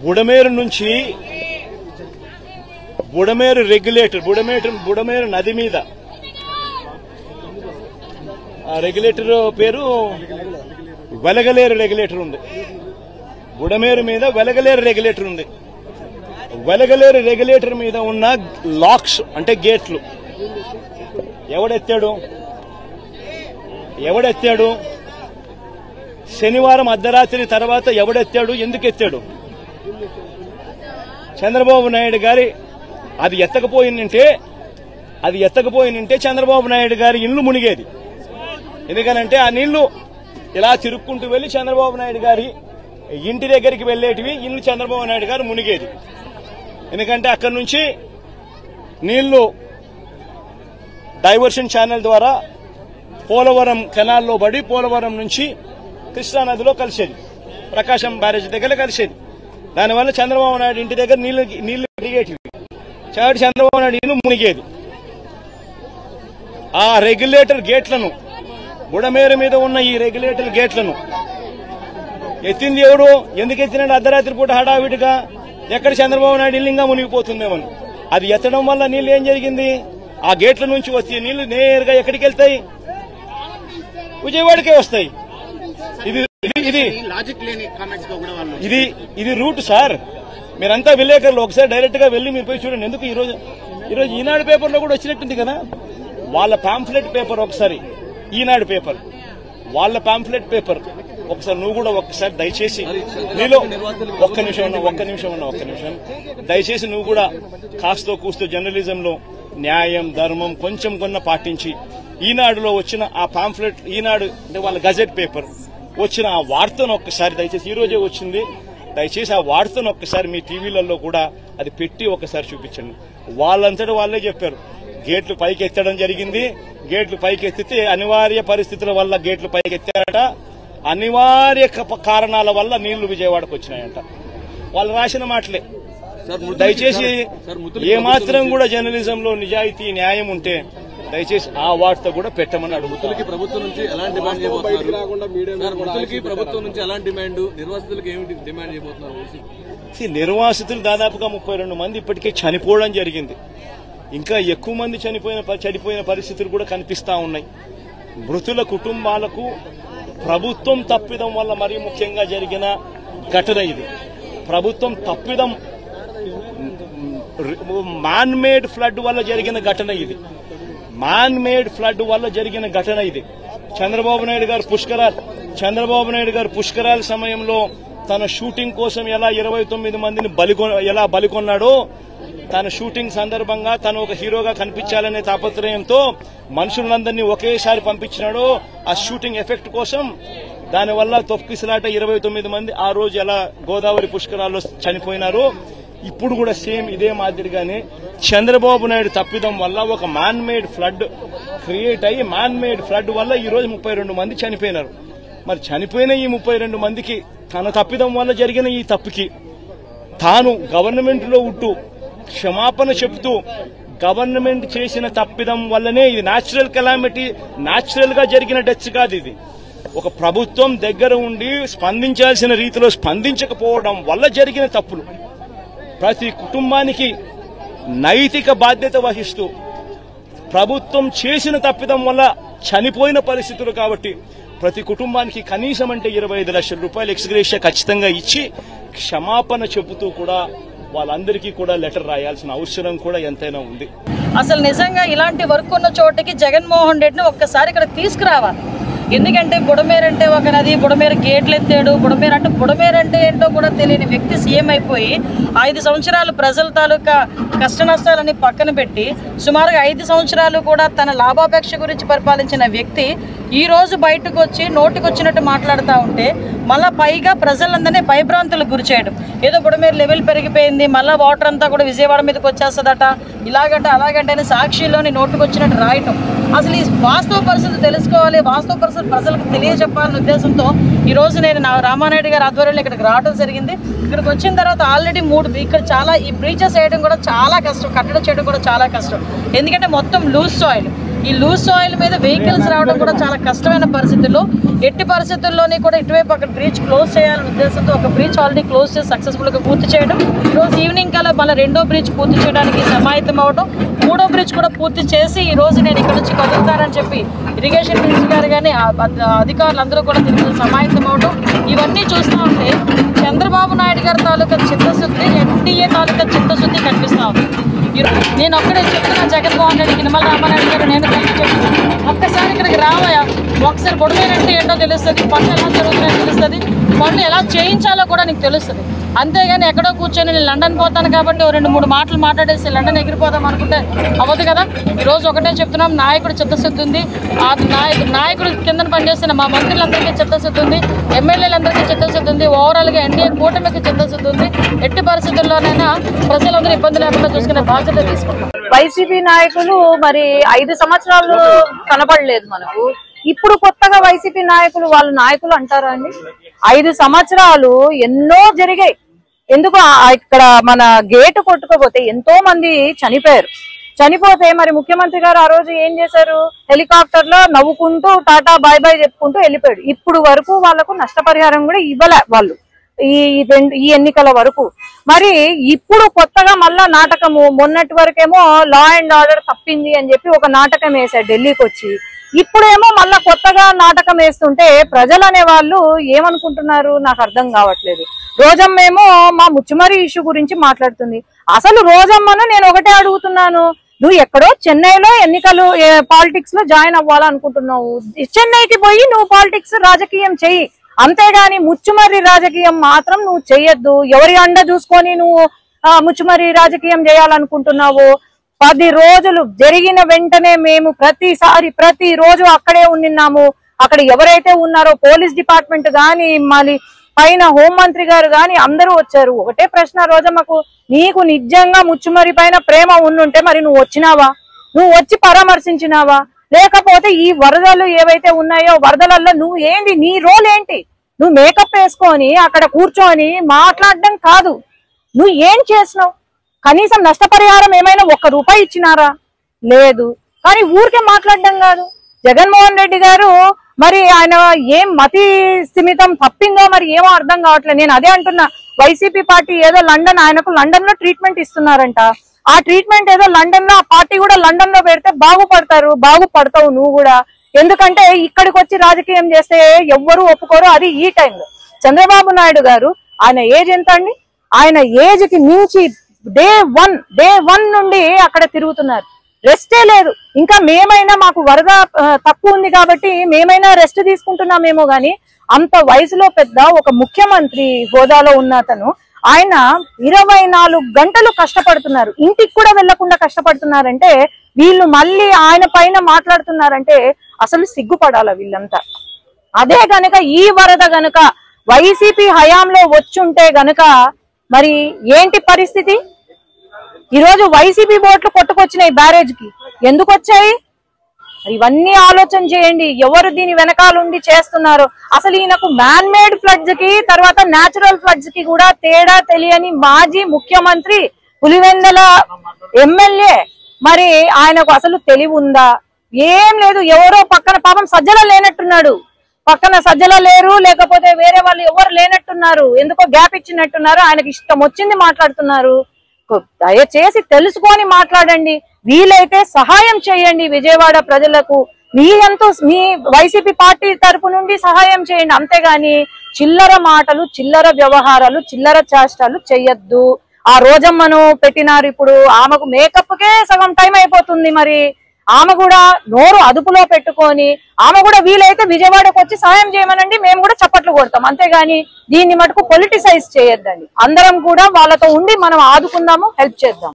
బుడమేరు నుంచి బుడమేరు రెగ్యులేటర్ బుడమేరు నది మీద ఆ రెగ్యులేటర్ పేరు వెలగలేరు రెగ్యులేటర్ ఉంది. బుడమేరు మీద వెలగలేరు రెగ్యులేటర్ ఉంది. వెలగలేరు రెగ్యులేటర్ మీద ఉన్న లాక్స్ అంటే గేట్లు ఎవడెత్తాడు? శనివారం అర్ధరాత్రి తర్వాత ఎవడెత్తాడు? ఎందుకు ఎత్తాడు? చంద్రబాబు నాయుడు గారి అది ఎత్తకపోయిందంటే చంద్రబాబు నాయుడు గారి ఇల్లు మునిగేది. ఎందుకనంటే ఆ నీళ్లు ఇలా తిరుక్కుంటూ వెళ్లి చంద్రబాబు నాయుడు గారి ఇంటి దగ్గరికి వెళ్లేటివి, ఇల్లు చంద్రబాబు నాయుడు గారు మునిగేది. ఎందుకంటే అక్కడి నుంచి నీళ్లు డైవర్షన్ ఛానల్ ద్వారా పోలవరం కెనాల్లో పడి పోలవరం నుంచి కృష్ణానదిలో కలిసేది, ప్రకాశం బ్యారేజ్ దగ్గర కలిసేది. దానివల్ల చంద్రబాబు నాయుడు ఇంటి దగ్గర నీళ్లు దిగేటివి, కాబట్టి చంద్రబాబు నాయుడు ఇల్లు మునిగేది. ఆ రెగ్యులేటర్ గేట్లను, బుడమేరు మీద ఉన్న ఈ రెగ్యులేటర్ గేట్లను ఎత్తింది ఎవడు? ఎందుకు ఎత్తినాడు? అర్ధరాత్రి పూట హడావిడిగా ఎక్కడ చంద్రబాబు నాయుడు ఇల్లు ఇంకా మునిగిపోతుందేమని. అది ఎత్తడం వల్ల నీళ్లు ఏం జరిగింది? ఆ గేట్ల నుంచి వచ్చే నీళ్లు నేరుగా ఎక్కడికి వెళ్తాయి? విజయవాడకే వస్తాయి. ఇది రూట్ సార్. మీరంతా విలేకరులు ఒకసారి డైరెక్ట్ గా వెళ్లి మీరు పోయి చూడండి. ఎందుకు ఈరోజు ఈనాడు పేపర్లో కూడా వచ్చినట్టుంది కదా వాళ్ళ పాంఫ్లెట్ పేపర్. ఒకసారి ఈనాడు పేపర్ వాళ్ళ పాంఫ్లెట్ పేపర్ ఒకసారి నువ్వు కూడా ఒక్కసారి దయచేసి నీలో ఒక్క నిమిషం దయచేసి నువ్వు కూడా కాస్తో కూస్తో జర్నలిజంలో న్యాయం ధర్మం కొంచెం కొన్న పాటించి ఈనాడులో వచ్చిన ఆ పాంఫ్లెట్, ఈనాడు అంటే వాళ్ళ గజెట్ పేపర్ వచ్చిన ఆ వార్తను ఒక్కసారి దయచేసి, ఈ రోజే వచ్చింది, దయచేసి ఆ వార్తను ఒక్కసారి మీ టీవీలలో కూడా అది పెట్టి ఒకసారి చూపించండి. వాళ్ళంతటా వాళ్ళే చెప్పారు గేట్లు పైకి ఎత్తడం జరిగింది. గేట్లు పైకి ఎత్తితే అనివార్య పరిస్థితుల వల్ల గేట్లు పైకి ఎత్తారట. అనివార్య కారణాల వల్ల నీళ్లు విజయవాడకు వచ్చినాయంట. వాళ్ళు రాసిన మాటలే. దయచేసి ఏమాత్రం కూడా జర్నలిజంలో నిజాయితీ న్యాయం ఉంటే దయచేసి ఆ వార్త కూడా పెట్టమని అడుగుతుంది. ప్రభుత్వం నుంచి ఎలాంటి డిమాండ్ చేయబోతున్నారు? ప్రభుత్వం నుంచి ఎలాంటి డిమాండ్, నిర్వాసితులకు ఏమిటి డిమాండ్ చేయబోతున్నారు? నిర్వాసితులు దాదాపుగా 32 మంది ఇప్పటికే చనిపోవడం జరిగింది. ఇంకా ఎక్కువ మంది చనిపోయిన పరిస్థితులు కూడా కనిపిస్తా ఉన్నాయి. మృతుల కుటుంబాలకు ప్రభుత్వం తప్పిదం వల్ల మరీ ముఖ్యంగా జరిగిన ఘటన ఇది. ప్రభుత్వం తప్పిదం, మ్యాన్ మేడ్ ఫ్లడ్ వల్ల జరిగిన ఘటన ఇది. చంద్రబాబు నాయుడు గారు పుష్కరాల సమయంలో తన షూటింగ్ కోసం ఎలా 29 మందిని బలికొన్నాడో, తన షూటింగ్ సందర్భంగా తను ఒక హీరోగా కనిపించాలనే తాపత్రయంతో మనుషులందరినీ ఒకేసారి పంపించినాడో ఆ షూటింగ్ ఎఫెక్ట్ కోసం, దానివల్ల తొక్కిసలాట 29 మంది ఆ రోజు ఎలా గోదావరి పుష్కరాల్లో చనిపోయినారో, ఇప్పుడు కూడా సేమ్ ఇదే మాదిరిగానే చంద్రబాబు నాయుడు తప్పిదం వల్ల ఒక మ్యాన్ మేడ్ ఫ్లడ్ క్రియేట్ అయ్యి, మ్యాన్ మేడ్ ఫ్లడ్ వల్ల ఈ రోజు 32 మంది చనిపోయినారు. మరి చనిపోయిన ఈ 32 మందికి తన తప్పిదం వల్ల జరిగిన ఈ తప్పుకి తాను గవర్నమెంట్ లో ఉంటూ క్షమాపణ చెబుతూ, గవర్నమెంట్ చేసిన తప్పిదం వల్లనే ఇది న్యాచురల్ కెలామిటీ, న్యాచురల్ గా జరిగిన డెత్స్ కాదు. ఇది ఒక ప్రభుత్వం దగ్గర ఉండి స్పందించాల్సిన రీతిలో స్పందించకపోవడం వల్ల జరిగిన తప్పులు. ప్రతి కుటుంబానికి నైతిక బాధ్యత వహిస్తూ ప్రభుత్వం చేసిన తప్పిదం వల్ల చనిపోయిన పరిస్థితులు కాబట్టి ప్రతి కుటుంబానికి కనీసం అంటే 25 లక్షల రూపాయలు ఎక్స్గ్రేషియా ఖచ్చితంగా ఇచ్చి క్షమాపణ చెబుతూ కూడా వాళ్ళందరికీ కూడా లెటర్ రాయాల్సిన అవసరం కూడా ఎంతైనా ఉంది. అసలు నిజంగా ఇలాంటి వర్క్ ఉన్న చోటకి జగన్మోహన్ రెడ్డిని ఒక్కసారి ఇక్కడ తీసుకురావాలి. ఎందుకంటే బుడమేరు అంటే ఒక నది, బుడమేరు గేట్లు ఎత్తాడు. బుడమేరు అంటే ఏంటో కూడా తెలియని వ్యక్తి సీఎం అయిపోయి 5 సంవత్సరాలు ప్రజల తాలూకా కష్ట నష్టాలని పక్కన పెట్టి సుమారుగా 5 సంవత్సరాలు కూడా తన లాభాపేక్ష గురించి పరిపాలించిన వ్యక్తి ఈ రోజు బయటకు వచ్చి నోటికొచ్చినట్టు మాట్లాడుతూ ఉంటే మళ్ళీ పైగా ప్రజలందరినీ భయభ్రాంతులకు గురి చేయడం. ఏదో బుడమేరు లెవెల్ పెరిగిపోయింది, మళ్ళీ వాటర్ అంతా కూడా విజయవాడ మీదకి వచ్చేస్తుందట, ఇలాగంటే అలాగంటే అని సాక్షిలోని నోటుకొచ్చినట్టు రాయటం. అసలు ఈ వాస్తవ పరిస్థితి తెలుసుకోవాలి, వాస్తవ పరిస్థితి ప్రజలకు తెలియజెప్పాలనే ఉద్దేశంతో ఈరోజు నేను రామానాయుడు గారి ఆధ్వర్యంలో ఇక్కడికి రావడం జరిగింది. ఇక్కడికి వచ్చిన తర్వాత ఆల్రెడీ 3 ఇక్కడ చాలా ఈ బ్రీచెస్ వేయడం కూడా చాలా కష్టం, కట్టడం చేయడం కూడా చాలా కష్టం. ఎందుకంటే మొత్తం లూజ్ సాయిల్. ఈ లూజ్ సాయిల్ మీద వెహికల్స్ రావడం కూడా చాలా కష్టమైన పరిస్థితుల్లో, ఎట్టి పరిస్థితుల్లోనే కూడా ఇటువైపు అక్కడ బ్రిడ్జ్ క్లోజ్ చేయాలనే ఉద్దేశంతో ఒక బ్రిడ్జ్ ఆల్రెడీ క్లోజ్ చేసి సక్సెస్ఫుల్గా పూర్తి చేయడం, ఈరోజు ఈవినింగ్ కల్లా మళ్ళీ రెండో బ్రిడ్జ్ పూర్తి చేయడానికి సమాయత్తం అవడం, మూడో బ్రిడ్జ్ కూడా పూర్తి చేసి ఈ రోజు నేను ఇక్కడ నుంచి కదులుతానని చెప్పి ఇరిగేషన్ మినిస్టర్ గారు కానీ అధికారులందరూ కూడా దీనికి సమాయత్తం అవడం, ఇవన్నీ చూస్తూ ఉంటే చంద్రబాబు నాయుడు గారి తాలూకా చిత్తశుద్ధి, ఎన్డీఏ తాలూకా చిత్తశుద్ధి కనిపిస్తూ ఉంది. నేను ఒక్కడే చెప్తున్నా, జగన్మోహన్ రెడ్డి, నిమ్మల రామారెడ్డి గారు, నేను కలిసి చెప్తున్నాను, ఒక్కసారి ఇక్కడికి రావయా, ఒకసారి బుడమేరంటే ఏంటో తెలుస్తుంది, పనులు ఎలా జరుగుతున్నాయో తెలుస్తుంది, పనులు ఎలా చేయించాలో కూడా నీకు తెలుస్తుంది. అంతేగాని ఎక్కడో కూర్చొని నేను లండన్ పోతాను కాబట్టి 2-3 మాటలు మాట్లాడేసి లండన్ ఎగిరిపోదాం అనుకుంటే అవ్వదు కదా. ఈరోజు ఒకటే చెప్తున్నాం, నాయకుడు చిత్తశుద్ధి ఉంది, ఆ నాయకుడు కింద పనిచేస్తున్న మా మంత్రులందరికీ చిత్తశుద్ధి ఉంది, ఎమ్మెల్యేలందరికీ చిత్తశుద్ధి ఉంది, ఓవరాల్గా ఎన్డీఏ కూటమికి చిత్తశుద్ధి ఉంది. ఎట్టి పరిస్థితుల్లోనైనా ప్రజలందరూ ఇబ్బంది లేకుండా చూసుకునే బాధ్యత తీసుకుంటాం. వైసీపీ నాయకులు మరి 5 సంవత్సరాలు కనపడలేదు మనకు. ఇప్పుడు కొత్తగా వైసీపీ నాయకులు వాళ్ళు నాయకులు అంటారా అండి? 5 సంవత్సరాలు ఎన్నో జరిగాయి. ఎందుకు ఇక్కడ మన గేటు కొట్టుకోపోతే ఎంతో మంది చనిపోతే మరి ముఖ్యమంత్రి గారు ఆ రోజు ఏం చేశారు? హెలికాప్టర్ లో నవ్వుకుంటూ టాటా బాయ్ బాయ్ చెప్పుకుంటూ వెళ్ళిపోయాడు. ఇప్పుడు వరకు వాళ్లకు నష్టపరిహారం కూడా ఇవ్వలే వాళ్ళు ఈ ఎన్నికల వరకు. మరి ఇప్పుడు కొత్తగా మళ్ళా నాటకము, మొన్నటి వరకేమో లా అండ్ ఆర్డర్ తప్పింది అని చెప్పి ఒక నాటకం వేశారు ఢిల్లీకి వచ్చి. ఇప్పుడేమో మళ్ళా కొత్తగా నాటకం వేస్తుంటే ప్రజలు అనే వాళ్ళు ఏమనుకుంటున్నారు నాకు అర్థం కావట్లేదు. రోజమ్మ ఏమో మా ముచ్చుమరి ఇష్యూ గురించి మాట్లాడుతుంది. అసలు రోజమ్మను నేను ఒకటే అడుగుతున్నాను, నువ్వు ఎక్కడో చెన్నైలో ఎన్నికలు పాలిటిక్స్ లో జాయిన్ అవ్వాలనుకుంటున్నావు, చెన్నైకి పోయి నువ్వు పాలిటిక్స్ రాజకీయం చెయ్యి, అంతేగాని ముచ్చుమర్రి రాజకీయం మాత్రం నువ్వు చెయ్యొద్దు. ఎవరి అండ చూసుకొని నువ్వు ముచ్చుమర్రి రాజకీయం చేయాలనుకుంటున్నావు? 10 రోజులు జరిగిన వెంటనే మేము ప్రతిరోజు అక్కడే ఉన్నాము. అక్కడ ఎవరైతే ఉన్నారో పోలీస్ డిపార్ట్మెంట్ గాని, మళ్ళీ పైన హోంమంత్రి గారు గాని అందరూ వచ్చారు. ఒకటే ప్రశ్న రోజమ్మకు, నీకు నిజంగా ముచ్చుమర్రి పైన ప్రేమ ఉండుంటే మరి నువ్వు వచ్చినావా? నువ్వు వచ్చి పరామర్శించినావా? లేకపోతే ఈ వరదలు ఏవైతే ఉన్నాయో వరదలలో నువ్వు ఏంటి, నీ రోల్ ఏంటి? నువ్వు మేకప్ వేసుకొని అక్కడ కూర్చొని మాట్లాడడం కాదు, నువ్వు ఏం చేసినావు? కనీసం నష్టపరిహారం ఏమైనా 1 రూపాయి ఇచ్చినారా? లేదు. కానీ ఊరికే మాట్లాడడం కాదు. జగన్మోహన్ రెడ్డి గారు మరి ఆయన ఏం మతి స్థిమితం తప్పిందో మరి ఏమో అర్థం కావట్లేదు. నేను అదే అంటున్నా, వైసీపీ పార్టీ ఏదో ఆయనకు లండన్ లో ట్రీట్మెంట్ ఇస్తున్నారంట. ఆ ట్రీట్మెంట్ ఏదో లండన్ లో, ఆ పార్టీ కూడా లండన్ లో పెడితే బాగుపడతావు నువ్వు కూడా. ఎందుకంటే ఇక్కడికి వచ్చి రాజకీయం చేస్తే ఎవ్వరూ ఒప్పుకోరు, అది ఈ టైంలో. చంద్రబాబు నాయుడు గారు ఆయన ఏజ్ ఎంత అండి? ఆయన ఏజ్ కి మించి డే వన్ నుండి అక్కడ తిరుగుతున్నారు, రెస్టే లేదు. ఇంకా మేమైనా మాకు వరద తక్కువ ఉంది కాబట్టి మేమైనా రెస్ట్ తీసుకుంటున్నామేమో గాని, అంత వయసులో పెద్ద ఒక ముఖ్యమంత్రి హోదాలో ఉన్న అతను ఆయన 24 గంటలు కష్టపడుతున్నారు, ఇంటికి కూడా వెళ్లకుండా కష్టపడుతున్నారంటే వీళ్ళు మళ్ళీ ఆయన పైన మాట్లాడుతున్నారంటే అసలు సిగ్గుపడాల వీళ్ళంతా. అదే గనక ఈ వరద గనక వైసీపీ హయాంలో వచ్చుంటే గనక మరి ఏంటి పరిస్థితి? ఈరోజు వైసీపీ బోట్లు కొట్టుకొచ్చినాయి బ్యారేజ్ కి, ఎందుకు వచ్చాయి? ఇవన్నీ ఆలోచన చేయండి, ఎవరు దీని వెనకాలండి చేస్తున్నారు. అసలు ఈయనకు మ్యాన్ మేడ్ ఫ్లడ్స్ కి తర్వాత న్యాచురల్ ఫ్లడ్స్ కి కూడా తేడా తెలియని మాజీ ముఖ్యమంత్రి, పులివెందల ఎమ్మెల్యే, మరి ఆయనకు అసలు తెలివి ఉందా? ఏం లేదు. ఎవరో పక్కన పాపం సజ్జల లేనట్టున్నాడు, పక్కన సజ్జల లేరు, లేకపోతే వేరే వాళ్ళు ఎవరు లేనట్టున్నారు, ఎందుకో గ్యాప్ ఇచ్చినట్టున్నారు, ఆయనకి ఇష్టం వచ్చింది మాట్లాడుతున్నారు. దయచేసి తెలుసుకొని మాట్లాడండి, వీలైతే సహాయం చేయండి విజయవాడ ప్రజలకు. మీ వైసీపీ పార్టీ తరపు నుండి సహాయం చేయండి, అంతేగాని చిల్లర మాటలు, చిల్లర వ్యవహారాలు, చిల్లర చేష్టాలు చెయ్యొద్దు. ఆ రోజమ్మను పెట్టినారు, ఇప్పుడు ఆమెకు మేకప్ కే సగం టైం అయిపోతుంది. మరి ఆమె కూడా నోరు అదుపులో పెట్టుకొని ఆమె కూడా వీలైతే విజయవాడకు వచ్చి సహాయం చేయమనండి, మేము కూడా చప్పట్లు కొడతాం. అంతేగాని దీన్ని మటుకు పొలిటిసైజ్ చేయొద్దండి. అందరం కూడా వాళ్ళతో ఉండి మనం ఆదుకుందాము, హెల్ప్ చేద్దాం.